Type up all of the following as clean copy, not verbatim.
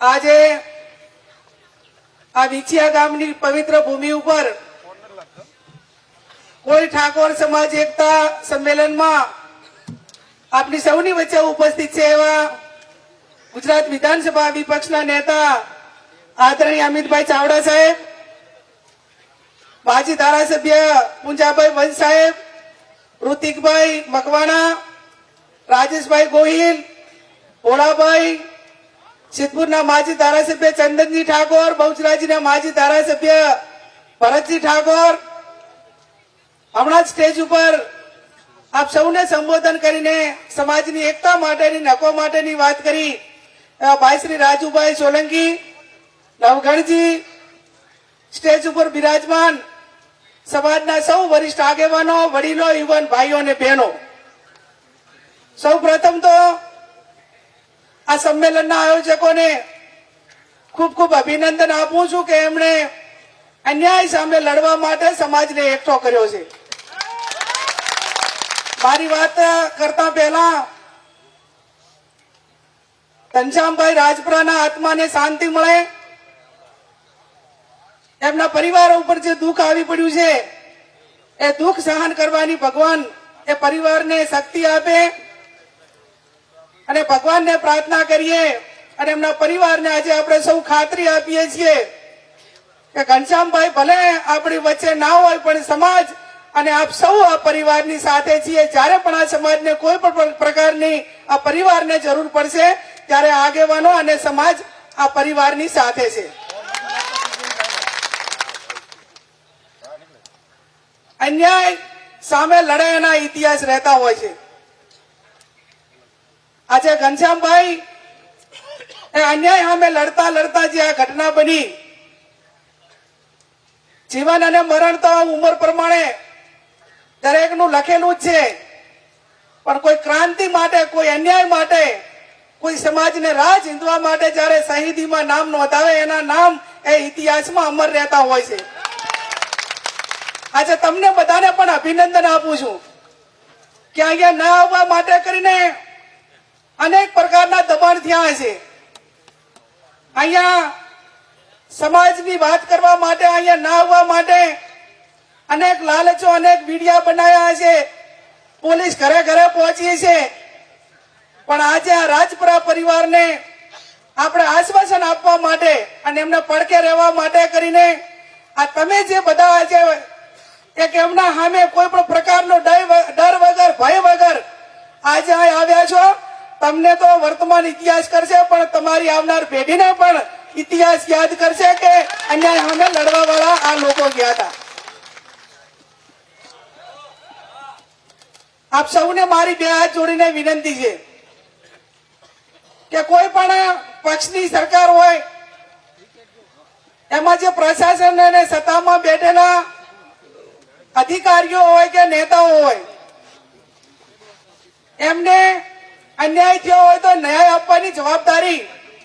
આજે આ વિછિયા ગામની પવિત્ર ભૂમિ ઉપર કોઈ ઠાકોર સમાજ એકતા સંમેલનમાં આપની સૌની વચ્ચે ઉપસ્થિત છે એવા ગુજરાત વિધાનસભા વિપક્ષના નેતા આદરણીય અમિતભાઈ ચાવડા સાહેબ, માજી ધારાસભ્ય પુંજાભાઈ વંશ સાહેબ, ઋતિકભાઈ મકવાણા, રાજેશભાઈ ગોહિલ, ભોળાભાઈ, સિદ્ધપુરના માજી ધારાસભ્ય ચંદનજી ઠાકોર, બહુચરાજીના માજી ધારાસભ્ય ભરતજી ઠાકોર, હમણાં જ સ્ટેજ ઉપર આપ સૌને સંબોધન કરીને સમાજની એકતા માટેની નકો માટેની વાત કરી ભાઈ શ્રી રાજુભાઈ સોલંકી, નવગણજી, સ્ટેજ ઉપર બિરાજમાન સમાજના સૌ વરિષ્ઠ આગેવાનો, વડીલો, યુવાન ભાઈઓ અને બહેનો, સૌ પ્રથમ તો આ સંમેલનના આયોજકોને ખૂબ ખૂબ અભિનંદન આપું છું કે એમણે અન્યાય સામે લડવા માટે સમાજને એકઠો કર્યો છે. મારી વાત કરતા પહેલા ઘનશ્યામભાઈ રાજપુરાના આત્માને શાંતિ મળે, એમના પરિવાર ઉપર જે દુઃખ આવી પડ્યું છે એ દુઃખ સહન કરવાની ભગવાન એ પરિવારને શક્તિ આપે અને ભગવાનને પ્રાર્થના કરીએ અને એમના પરિવારને આજે આપણે સૌ ખાતરી આપીએ છીએ કે ઘનશ્યામભાઈ ભલે આપણી વચ્ચે ના હોય પણ સમાજ અને આપ સૌ આ પરિવારની સાથે છીએ. જ્યારે પણ આ સમાજને કોઈ પણ પ્રકારની આ પરિવારને જરૂર પડશે ત્યારે આગેવાનો અને સમાજ આ પરિવારની સાથે છે. અન્યાય સામે લડાઈના ઇતિહાસ રહેતા હોય છે. આજે ઘનશ્યામભાઈ એ અન્યાય સામે લડતા લડતા જે આ ઘટના બની, જીવન અને મરણ તો ઉંમર પ્રમાણે દરેકનું લખેલું જ છે, પણ કોઈ ક્રાંતિ માટે, કોઈ અન્યાય માટે, કોઈ સમાજને રાહ ચીંધવા માટે જયારે શહીદીમાં નામ નોંધાવે એના નામ એ ઇતિહાસમાં અમર રહેતા હોય છે. આજે તમને બધાને પણ અભિનંદન આપું છું કે અહીંયા ના આવવા માટે કરીને અનેક પ્રકારના દબાણ થયા છે. અહીંયા સમાજની વાત કરવા માટે, અહીંયા ના આવવા માટે અનેક લાલચો, અનેક વિડિયા બનાવ્યા છે, પોલીસ ઘરે ઘરે પહોંચી છે, પણ આજે આ રાજપુરા પરિવારને આપણે આશ્વાસન આપવા માટે અને એમને પડખે રહેવા માટે કરીને આ તમે જે બધા આજે એક એમના સામે કોઈ પણ પ્રકારનો ડર વગર, ભય વગર આજે આવ્યા છો, તમને તો વર્તમાન ઇતિહાસ કરશે પણ તમારી આવનાર પેઢીને પણ ઇતિહાસ યાદ કરશે કે અન્યાય સામે લડવા વાળા આ લોકો ગયા હતા. આપ સૌને મારી બે હાથ જોડીને વિનંતી છે કે કોઈ પણ પક્ષની સરકાર હોય એમાં જે પ્રશાસન અને સત્તામાં બેઠેલા અધિકારીઓ હોય કે નેતાઓ હોય, એમને અન્યાય થયો હોય તો ન્યાય આપવાની જવાબદારી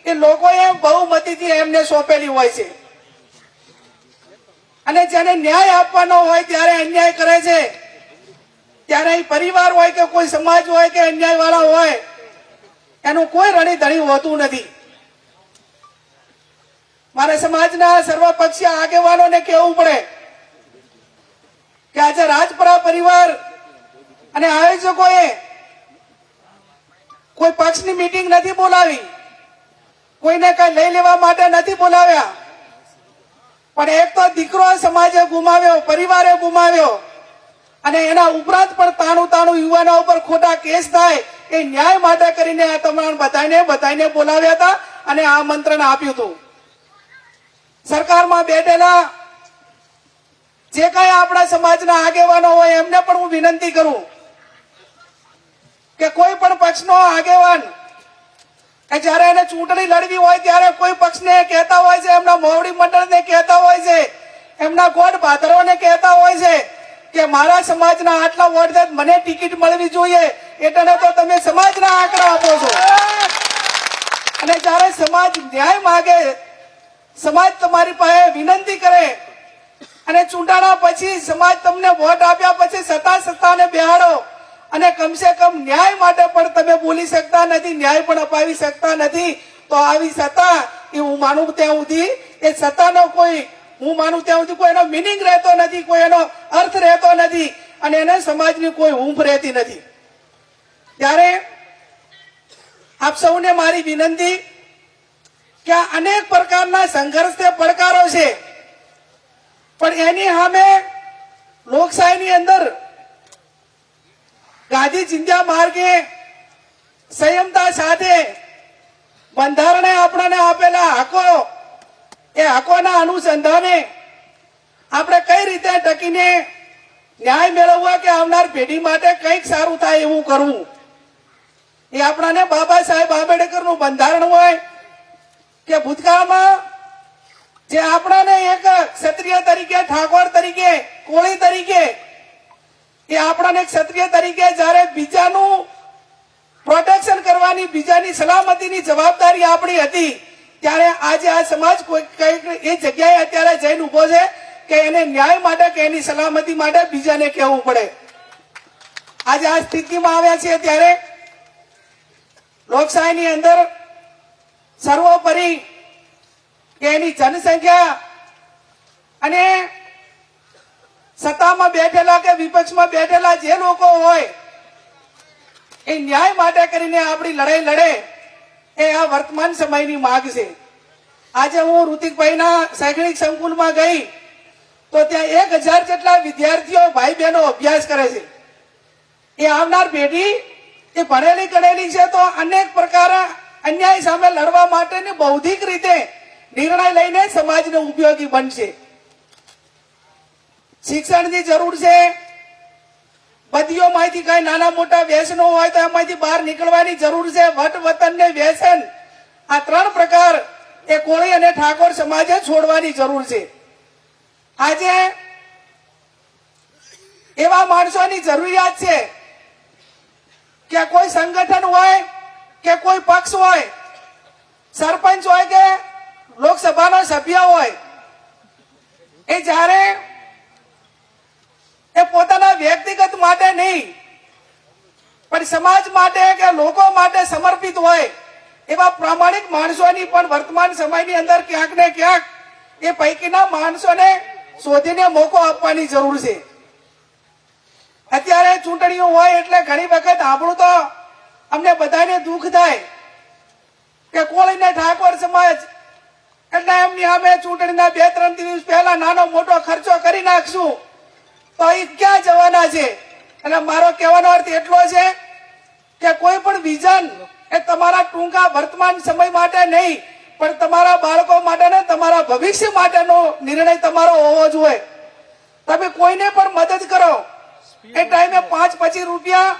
એ લોકોએ બહુમતીથી એમને સોંપેલી હોય છે. અને જેને ન્યાય આપવાનો હોય ત્યારે અન્યાય કરે છે, ત્યારે પરિવાર હોય કે કોઈ સમાજ હોય કે અન્યાય વાળા હોય એનું કોઈ રણીધણી હોતું નથી. મારે સમાજના સર્વપક્ષીય આગેવાનોને કહેવું પડે કે આજે રાજપુરા પરિવાર અને આયોજકોએ કોઈ પક્ષની મીટિંગ નથી બોલાવી, કોઈને કઈ લઈ લેવા માટે નથી બોલાવ્યા, પણ એક તો દીકરો સમાજે ગુમાવ્યો, પરિવારે ગુમાવ્યો અને એના ઉપરાંત પણ તાણું યુવાનો ઉપર ખોટા કેસ થાય એ ન્યાય માટે કરીને આ તમામ બધાને બોલાવ્યા હતા અને આમંત્રણ આપ્યું હતું. સરકારમાં બેઠેલા જે કઈ આપણા સમાજના આગેવાનો હોય એમને પણ હું વિનંતી કરું કે કોઈ પણ પક્ષનો આગેવાન જયારે એને ચૂંટણી લડવી હોય ત્યારે કોઈ પક્ષને કહેતા હોય છે, એમના મોવડી મંડળને કહેતા હોય છે, એમના ગોળ ભાદરોને કહેતા હોય છે કે મારા સમાજના આટલા વોટ છે, મને ટિકિટ મળવી જોઈએ, એટલે તો તમે સમાજના આંકડા આપો છો. અને જયારે સમાજ ન્યાય માગે, સમાજ તમારી પાસે વિનંતી કરે અને ચૂંટાણા પછી સમાજ તમને વોટ આપ્યા પછી સત્તાને બેહાડો અને કમસે કમ ન્યાય માટે પણ તમે બોલી શકતા નથી, ન્યાય પણ અપાવી શકતા નથી, તો આવી સત્તા એ હું માનું ત્યાં સુધી એ સત્તાનો કોઈ હું માનું ત્યાં સુધી કોઈ એનો મિનિંગ રહેતો નથી, કોઈ એનો અર્થ રહેતો નથી અને એને સમાજની કોઈ ઊંઘ રહેતી નથી. ત્યારે આપ સૌને મારી વિનંતી કે આ અનેક પ્રકારના સંઘર્ષ તે પડકારો છે, પણ એની સામે લોકશાહીની અંદર ગાંધી ચિંધ્યા માર્ગે સંયમતા સાથે બંધારણે આપણને આપેલા હકો એ હકોના અનુસંધાને આપણે કઈ રીતે ટકીને ન્યાય મેળવવા કે આવનાર પેઢી માટે કંઈક સારું થાય એવું કરવું, એ આપણાને બાબા સાહેબ આંબેડકરનું બંધારણ હોય કે ભૂતકાળમાં જે આપણાને એક ક્ષત્રિય તરીકે, ઠાકોર તરીકે, કોળી તરીકે એ આપણાને ક્ષત્રિય તરીકે જયારે બીજાનું પ્રોટેક્શન કરવાની, બીજાની સલામતીની જવાબદારી આપણી હતી, ત્યારે આજે આ સમાજ કોઈ એ જગ્યાએ અત્યારે જઈને ઉભો છે કે એને ન્યાય માટે કે એની સલામતી માટે બીજાને કહેવું પડે. આજે આ સ્થિતિમાં આવ્યા છે ત્યારે લોકશાહીની અંદર સર્વોપરી કે એની જનસંખ્યા અને સત્તામાં બેઠેલા કે વિપક્ષમાં બેઠેલા જે લોકો હોય એ ન્યાય માટે કરીને આપણી લડાઈ લડે એ આ વર્તમાન સમયની માંગ છે. આજે હું ઋતિકભાઈના શૈક્ષણિક સંકુલમાં ગઈ તો ત્યાં 1000 જેટલા વિદ્યાર્થીઓ ભાઈ બહેનો અભ્યાસ કરે છે. એ આવનાર પેઢી એ ભણેલી ગણેલી છે તો અનેક પ્રકાર અન્યાય સામે લડવા માટેની બૌદ્ધિક રીતે નિર્ણય લઈને સમાજને ઉપયોગી બનશે. શિક્ષણની જરૂર છે. બદીઓમાંથી કઈ નાના મોટા વ્યસનો હોય તો એમાંથી બહાર નીકળવાની જરૂર છે. વટ વતન ને વ્યસન આ 3 પ્રકાર એ કોળી અને ઠાકોર સમાજે છોડવાની જરૂર છે. આજે એવા માણસોની જરૂરિયાત છે કે કોઈ સંગઠન હોય કે કોઈ પક્ષ હોય, સરપંચ હોય કે લોકસભાનો સભ્ય હોય, એ જ્યારે એ પોતાના વ્યક્તિગત માટે નહીં પણ સમાજ માટે કે લોકો માટે સમર્પિત હોય એવા પ્રામાણિક માણસોની પણ વર્તમાન સમયની અંદર ક્યાંક ને ક્યાંક એ પૈકીના માણસોને શોધીને મોકો આપવાની જરૂર છે. અત્યારે ચૂંટણીઓ હોય એટલે ઘણી વખત આપણું તો અમને બધાને દુઃખ થાય કે કોળી ને ઠાકોર સમાજ એટલે એમની સામે ચૂંટણીના 2-3 દિવસ પહેલા નાનો મોટો ખર્ચો કરી નાખશું તો એ ક્યાં જવાના છે. એટલે મારો કહેવાનો અર્થ એટલો છે કે કોઈ પણ વિઝન એ તમારા ટૂંકા વર્તમાન સમય માટે નહીં પણ તમારા બાળકો માટે ને તમારા ભવિષ્ય માટેનો નિર્ણય તમારો હોવો જોઈએ. તમે કોઈને પણ મદદ કરો એ ટાઈમે 5-25 રૂપિયા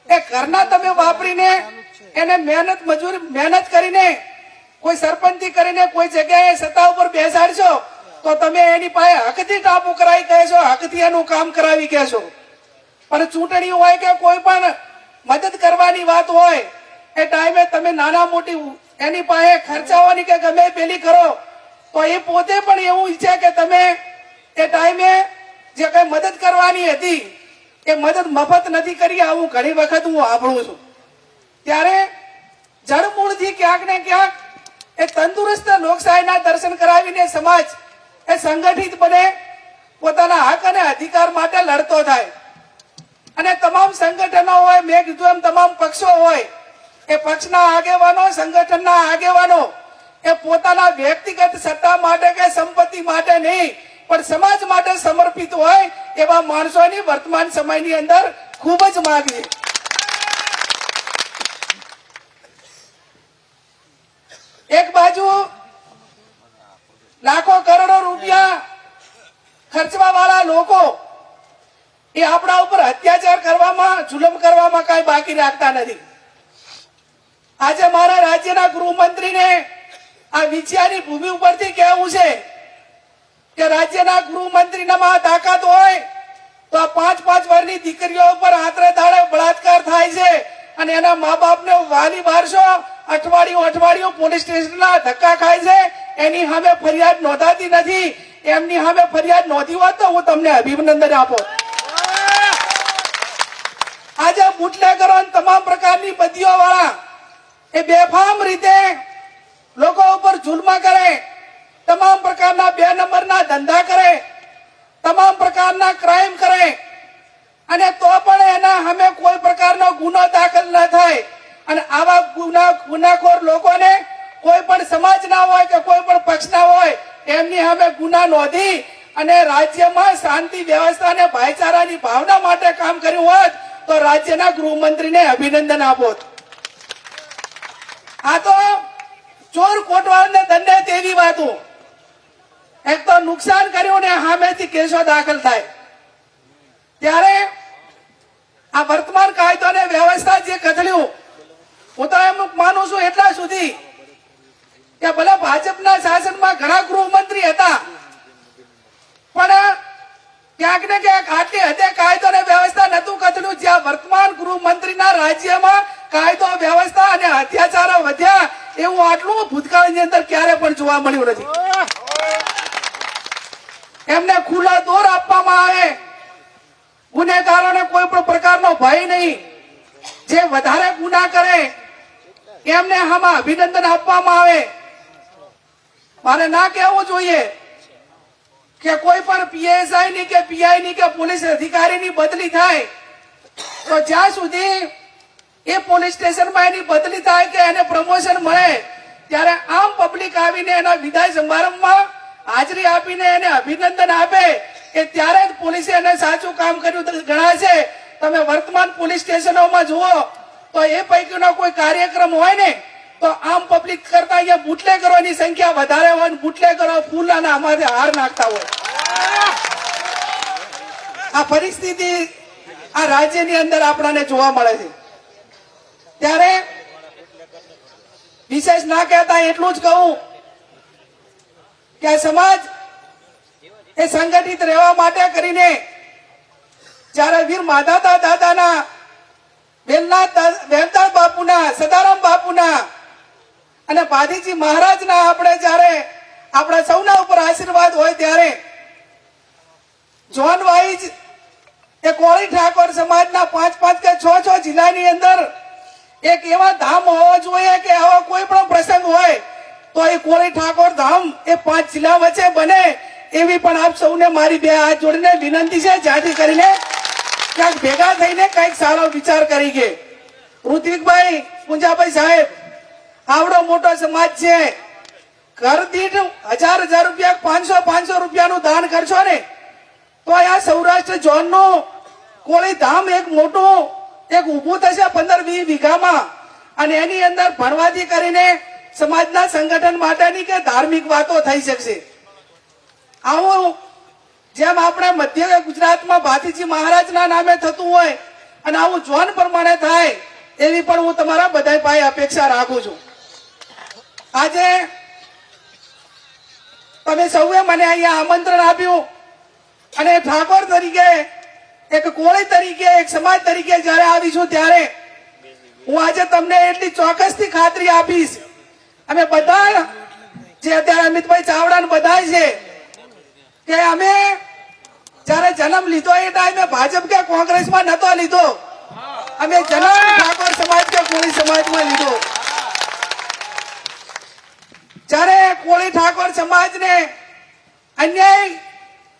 એ ઘરના તમે વાપરીને એને મહેનત કરીને કોઈ સરપંચી કરીને કોઈ જગ્યાએ સત્તા ઉપર બેસાડશો તો તમે એની પાસે હકથી ટાપુ કરાવી કહેશો, હકથી એનું કામ કરાવી કહેશો. પણ ચૂંટણી હોય કે કોઈ પણ મદદ કરવાની વાત હોય એ ટાઈમે તમે નાના મોટી એની પાસે ખર્ચાવાની કે ગમે પેલી કરો તો એ પોતે પણ એવું ઈચ્છે કે તમે એ ટાઈમે જે કઈ મદદ કરવાની હતી એ મદદ મફત નથી કરી. આવું ઘણી વખત હું સાંભળું છું. ત્યારે જળમૂળથી ક્યાંક ને ક્યાંક એ તંદુરસ્ત લોકશાહીના દર્શન કરાવીને સમાજ એ સંગઠિત બને, પોતાના હક અને અધિકાર માટે લડતો થાય. અને તમામ સંગઠનો હોય, મેં કીધું એમ તમામ પક્ષો હોય, એ પક્ષના આગેવાનો, સંગઠનના આગેવાનો એ પોતાના વ્યક્તિગત સત્તા માટે કે સંપત્તિ માટે નહીં પણ સમાજ માટે સમર્પિત હોય એવા માણસોની વર્તમાન સમયની અંદર ખૂબ જ માંગ છે. એક બાજુ લાખો કરોડો રૂપિયા ખર્ચવા વાળા લોકો એ આપણા ઉપર અત્યાચાર કરવામાં, જુલમ કરવામાં કઈ બાકી રાખતા નથી. આજે મારા રાજ્યના ગૃહમંત્રીને આ વિછિયાની ભૂમિ ઉપરથી કહેવું છે કે રાજ્યના ગૃહમંત્રીનામાં તાકાત હોય તો આ 5-5 વર્ષની દીકરીઓ ઉપર આતરે દાડે બળાત્કાર થાય છે અને એના મા બાપને વાલી વારસો અઠવાડિયું પોલીસ સ્ટેશનના ધક્કા ખાય છે. એની સામે ફરિયાદ નોંધાતી નથી. એમની સામે ફરિયાદ નોંધી હોત તો હું તમને અભિનંદન આપો. આજે બુટલેગરો તમામ પ્રકારની બદીઓ વાળા એ બેફામ રીતે લોકો ઉપર જુલ્મ કરે, તમામ પ્રકારના 2 નંબરના ધંધા કરે, તમામ પ્રકારના ક્રાઇમ કરે અને તો પણ એના સામે કોઈ પ્રકારનો ગુનો દાખલ ન થાય અને આવા ગુનાખોર લોકોને કોઈ પણ સમાજના હોય કે કોઈ પણ પક્ષના હોય એમની સામે ગુના નોંધી અને રાજ્યમાં શાંતિ વ્યવસ્થા અને ભાઈચારાની ભાવના માટે કામ કર્યું હોત તો રાજ્યના ગૃહમંત્રીને અભિનંદન આપો. આ તો ચોર કોટવાળને દંડે તેવી વાતો. એક તો નુકસાન કર્યું ને સામેથી કેસો દાખલ થાય. ત્યારે આ વર્તમાન કાયદો અને વ્યવસ્થા જે કથળ્યું, હું તો એમ માનું છું એટલા સુધી કે ભલે ભાજપના શાસનમાં ઘણા ગૃહમંત્રી હતા પણ ક્યાંક ને ક્યાંક આટલી હદે કાયદો અને વ્યવસ્થા નતું કથળ્યું જ્યાં વર્તમાન ગૃહમંત્રીના રાજ્યમાં કાયદો વ્યવસ્થા અને અત્યાચારો વધ્યા એવું આટલું ભૂતકાળની અંદર ક્યારે પણ જોવા મળ્યું નથી. એમને ખુલ્લા દોર આપવામાં આવે, ગુનેગારોને કોઈ પણ પ્રકારનો ભય નહીં, જે વધારે ગુના કરે એમને આમાં અભિનંદન આપવામાં આવે. મારે ના કહેવું જોઈએ કે કોઈ પણ પીએસઆઈ ની કે પીઆઈ ની કે પોલીસ અધિકારીની બદલી થાય તો જ્યાં સુધી એ પોલીસ સ્ટેશનમાં એની બદલી થાય કે એને પ્રમોશન મળે ત્યારે આમ પબ્લિક આવીને એના વિદાય સમારંભમાં હાજરી આપીને એને અભિનંદન આપે કે ત્યારે જ પોલીસે એને સાચું કામ કર્યું ગણાશે. તમે વર્તમાન પોલીસ સ્ટેશનોમાં જુઓ તો એ પૈકીનો કોઈ કાર્યક્રમ હોય ને તો આમ પબ્લિક કરતા અહીંયા બુટલેગરોની સંખ્યા વધારે હોય ને બુટલેગરો ફૂલના આમાંથી હાર નાખતા હોય. આ પરિસ્થિતિ આ રાજ્યની અંદર આપણને જોવા મળે છે. ત્યારે વિશેષ ના કહેતા એટલું જ કહું કે સમાજ એ સંગઠિત રહેવા માટે કરીને જયારે વીર માધાતા દાદાના વેલનાથ બાપુના, સદારામ બાપુના અને પાધીજી મહારાજના આપણે જયારે આપણા સૌના ઉપર આશીર્વાદ હોય ત્યારે જોન વાઇઝ એ કોળી ઠાકોર સમાજના 5 કે 6 જિલ્લાની અંદર એક એવા ધામ હોવા જોઈએ કે આવો કોઈ પણ પ્રસંગ હોય તો એ કોળી ઠાકોર ધામ એ 5 જિલ્લા વચ્ચે બને એવી પણ આપ સૌને મારી 2 હાથ જોડીને વિનંતી છે, જ્યાંથી કરીને ક્યાંક ભેગા થઈને કઈક સારો વિચાર કરી કે ઋત્વિકભાઈ પુંજાભાઈ સાહેબ આવડો મોટો સમાજ છે, ઘર દીઠ 1000 રૂપિયા 500 રૂપિયાનું દાન કરશો ને તો આ સૌરાષ્ટ્ર ઝોન નું કોળી ધામ એક મોટું એક ઉભું થશે 15-20 વીઘામાં અને એની અંદર ભણવાથી કરીને સમાજના સંગઠન માટેની કે ધાર્મિક વાતો થઈ શકશે. આવું જેમ આપણે મધ્ય ગુજરાતમાં ભાતીજી મહારાજના નામે થતું હોય અને આવું ઝોન પ્રમાણે થાય એવી પણ હું તમારા બધા પાસે અપેક્ષા રાખું છું. આજે તમે સૌએ મને અહીંયા આમંત્રણ આપ્યું અને ઠાકોર તરીકે એક કોળી તરીકે એક સમાજ તરીકે જયારે આવીશું ત્યારે હું આજે તમને એટલી ચોક્કસથી ખાતરી આપીશ, અમે બધા જે અત્યારે અમિતભાઈ ચાવડા ને બધા છે કે અમે જયારે જન્મ લીધો એ ટાઈમે ભાજપ કે કોંગ્રેસમાં નતો લીધો, અમે જન્મ ઠાકોર સમાજ કે કોળી સમાજમાં લીધો. જયારે કોળી ઠાકોર સમાજને અન્યાય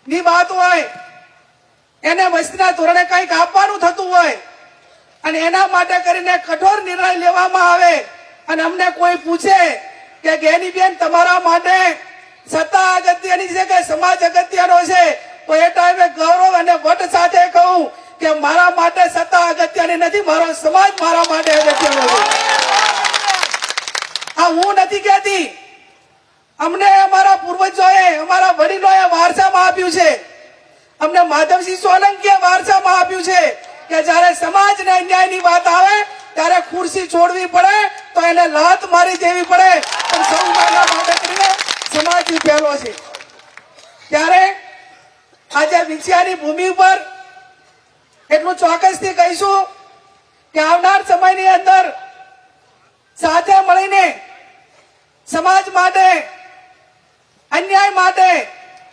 ની વાત હોય, એને વસ્તીના ધોરણે કંઈક આપવાનું થતું હોય અને એના માટે કરીને કઠોર નિર્ણય લેવામાં આવે અને અમને કોઈ પૂછે કે ગેનીબેન તમારા માટે સત્તા અગત્યની છે કે સમાજ અગત્યનો છે તો એ ટાઈમે ગૌરવ અને વટ સાથે કહું કે મારા માટે સત્તા અગત્યની નથી, મારો સમાજ મારા માટે અગત્યનો છે. આ હું નથી કહેતી, અમને અમારા પૂર્વજોએ અમારા વડીલોએ વારસામાં આપ્યું છે. અમને માધવસિંહ સોલંકીએ વારસામાં આપ્યું છે કે જયારે સમાજને અન્યાયની વાત આવે ત્યારે ખુરશી છોડવી પડે તો એને લાત મારી દેવી પડે પણ સૌ માટે કરીને સમાજ પહેલો છે. ત્યારે આજે વિંછિયાની ભૂમિ ઉપર એટલું ચોક્કસથી કહીશું કે આવનાર સમયની અંદર સાથે મળીને સમાજ માટે, અન્યાય માટે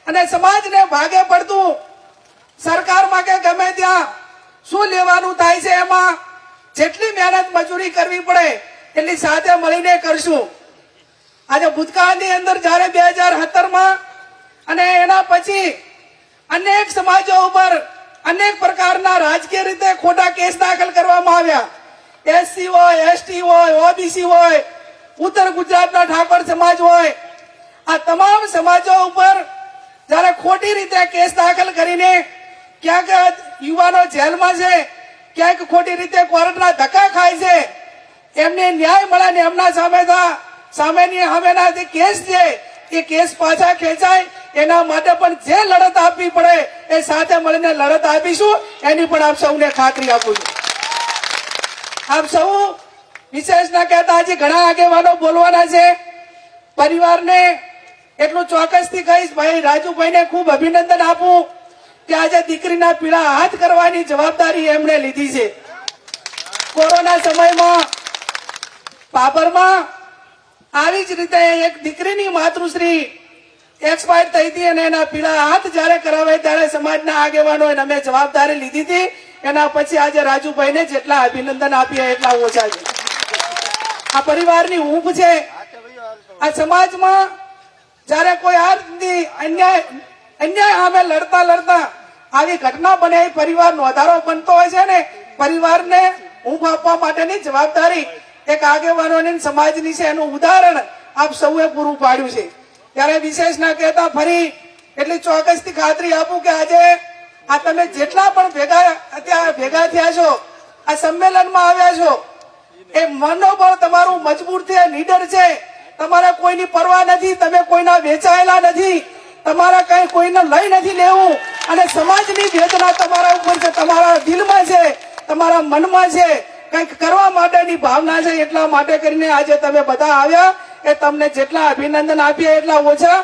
અને સમાજને ભાગે પડતું સરકારમાં કે ગમે ત્યાં શું લેવાનું થાય છે એમાં જેટલી મહેનત મજૂરી કરવી પડે એટલી સાથે મળીને કરશું. આજે ભૂતકાળની અંદર જયારે 2017માં અને એના પછી અનેક સમાજો ઉપર અનેક પ્રકારના રાજકીય રીતે ખોટા કેસ દાખલ કરવામાં આવ્યા. એસસી હોય, એસટી હોય, ઓબીસી હોય, ઉત્તર ગુજરાતના ઠાકોર સમાજ હોય, આ તમામ સમાજો ઉપર જયારે ખોટી રીતે કેસ દાખલ કરીને ક્યાંક યુવાનો જેલમાં છે, ક્યાંક ખોટી રીતે કોર્ટના ધક્કા ખાય છે, એમને ન્યાય મળે ને એમના સામેના જે કેસ છે એ કેસ પાછા ખેંચાય એના માટે પણ જે લડત આપવી પડે એ સાથે મળીને લડત આપીશું, એની પણ આપ સૌને ખાતરી આપું છું. આપ સૌ વિશેષ ના કહેતા હજી ઘણા આગેવાનો બોલવાના છે. પરિવારને એટલું ચોક્કસથી કહીશ, ભાઈ રાજુભાઈને ખૂબ અભિનંદન આપું કે આજે દીકરીના પીળા હાથ કરવાની જવાબદારી એમણે લીધી છે. કોરોના સમયમાં બાબરમાં આવી જ રીતે એક દીકરીની માતૃશ્રી એક્સપાયર થઈ હતી અને એના પીળા હાથ જયારે કરાવે ત્યારે સમાજના આગેવાનો અમે જવાબદારી લીધી હતી. એના પછી આજે રાજુભાઈને જેટલા અભિનંદન આપીએ એટલા ઓછા છે. આ પરિવારની ઊંઘ છે. આ સમાજમાં જયારે કોઈ આ અન્યાય સામે લડતા આવી ઘટના બને, પરિવારનો વધારો બનતો હોય છે ને, પરિવારને ઊંઘ આપવા માટેની જવાબદારી એક આગેવાનોની સમાજની છે. એનું ઉદાહરણ આપ સૌએ પૂરું પાડ્યું છે. ત્યારે વિશેષ ના કહેતા ફરી એટલી ચોક્કસથી ખાતરી આપું કે આજે આ તમે જેટલા પણ ભેગા થયા છો, આ સંમેલનમાં આવ્યા છો, એ મનોબળ તમારું મજબૂત છે, નીડર છે. તમારે કોઈની પરવા નથી, તમે કોઈના વેચાયેલા નથી, તમારા કઈ કોઈને લઈ નથી લેવું અને સમાજની વેદના તમારા ઉપર છે, તમારા દિલમાં છે, તમારા મનમાં છે, કંઈક કરવા માટેની ભાવના છે. એટલા માટે કરીને આજે તમે બધા આવ્યા. એ તમને જેટલા અભિનંદન આપીએ એટલા ઓછા.